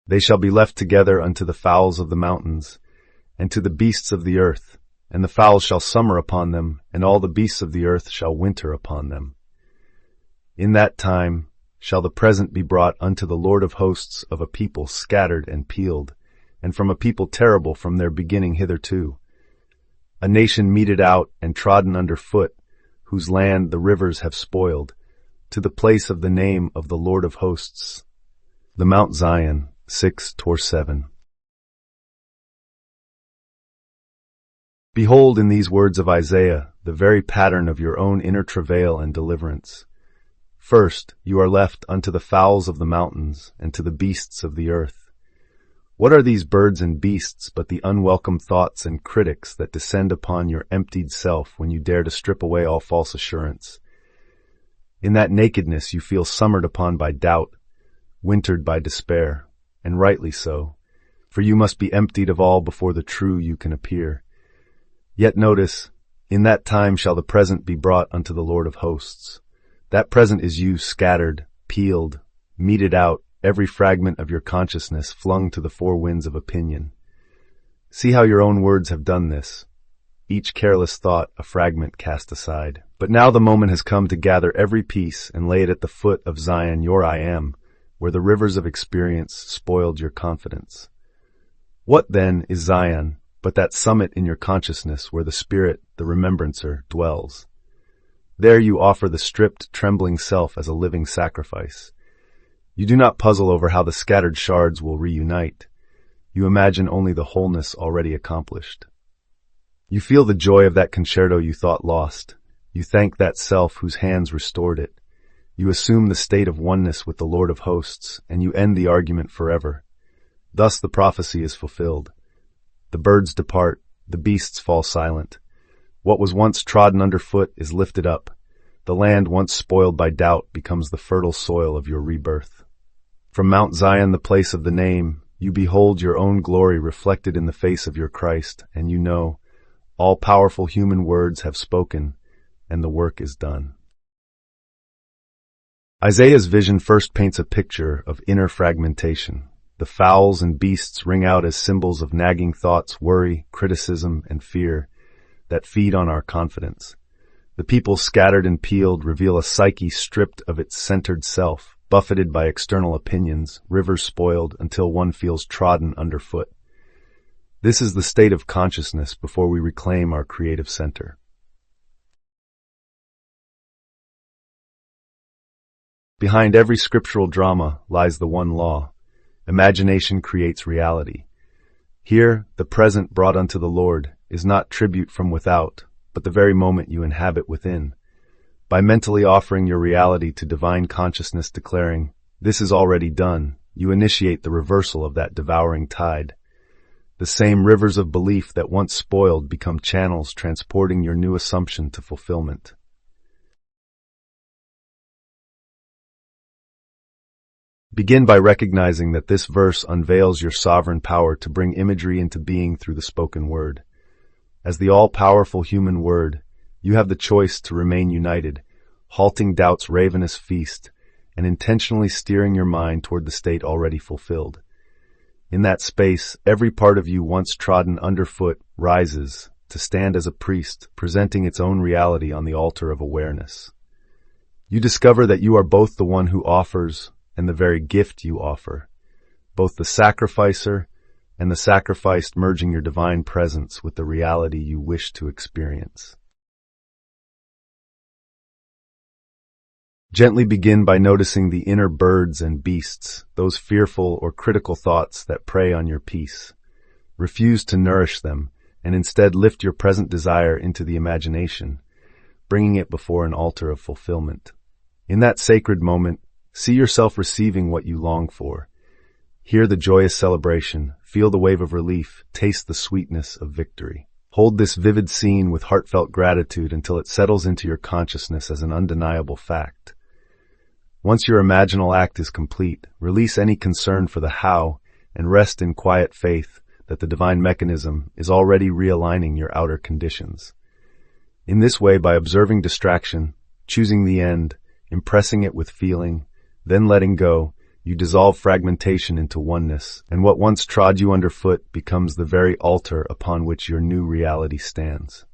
They shall be left together unto the fowls of the mountains, and to the beasts of the earth, and the fowls shall summer upon them, and all the beasts of the earth shall winter upon them. In that time shall the present be brought unto the Lord of hosts of a people scattered and peeled, and from a people terrible from their beginning hitherto, a nation meted out and trodden under foot, whose land the rivers have spoiled, to the place of the name of the Lord of hosts. The Mount Zion, 6:7. Behold in these words of Isaiah the very pattern of your own inner travail and deliverance. First, you are left unto the fowls of the mountains and to the beasts of the earth. What are these birds and beasts but the unwelcome thoughts and critics that descend upon your emptied self when you dare to strip away all false assurance? In that nakedness you feel summered upon by doubt, wintered by despair, and rightly so, for you must be emptied of all before the true you can appear. Yet notice, in that time shall the present be brought unto the Lord of hosts. That present is you scattered, peeled, meted out, every fragment of your consciousness flung to the four winds of opinion. See how your own words have done this. Each careless thought a fragment cast aside. But now the moment has come to gather every piece and lay it at the foot of Zion, your I am, where the rivers of experience spoiled your confidence. What, then, is Zion but that summit in your consciousness where the Spirit, the remembrancer, dwells? There you offer the stripped, trembling self as a living sacrifice. You do not puzzle over how the scattered shards will reunite. You imagine only the wholeness already accomplished. You feel the joy of that concerto you thought lost. You thank that self whose hands restored it. You assume the state of oneness with the Lord of hosts, and you end the argument forever. Thus the prophecy is fulfilled. The birds depart, the beasts fall silent. What was once trodden underfoot is lifted up. The land once spoiled by doubt becomes the fertile soil of your rebirth. From Mount Zion, the place of the name, you behold your own glory reflected in the face of your Christ, and you know, all-powerful human words have spoken, and the work is done. Isaiah's vision first paints a picture of inner fragmentation. The fowls and beasts ring out as symbols of nagging thoughts, worry, criticism, and fear that feed on our confidence. The people scattered and peeled reveal a psyche stripped of its centered self, buffeted by external opinions, rivers spoiled until one feels trodden underfoot. This is the state of consciousness before we reclaim our creative center. Behind every scriptural drama lies the one law. Imagination creates reality. Here, the present brought unto the Lord is not tribute from without, but the very moment you inhabit within. By mentally offering your reality to divine consciousness declaring, "This is already done," you initiate the reversal of that devouring tide. The same rivers of belief that once spoiled become channels transporting your new assumption to fulfillment. Begin by recognizing that this verse unveils your sovereign power to bring imagery into being through the spoken word. As the all-powerful human word, you have the choice to remain united, halting doubt's ravenous feast, and intentionally steering your mind toward the state already fulfilled. In that space, every part of you once trodden underfoot rises to stand as a priest, presenting its own reality on the altar of awareness. You discover that you are both the one who offers and the very gift you offer, both the sacrificer and the sacrificed, merging your divine presence with the reality you wish to experience. Gently begin by noticing the inner birds and beasts, those fearful or critical thoughts that prey on your peace. Refuse to nourish them, and instead lift your present desire into the imagination, bringing it before an altar of fulfillment. In that sacred moment, see yourself receiving what you long for. Hear the joyous celebration, feel the wave of relief, taste the sweetness of victory. Hold this vivid scene with heartfelt gratitude until it settles into your consciousness as an undeniable fact. Once your imaginal act is complete, release any concern for the how and rest in quiet faith that the divine mechanism is already realigning your outer conditions. In this way, by observing distraction, choosing the end, impressing it with feeling, then letting go, You dissolve fragmentation into oneness, and what once trod you underfoot becomes the very altar upon which your new reality stands.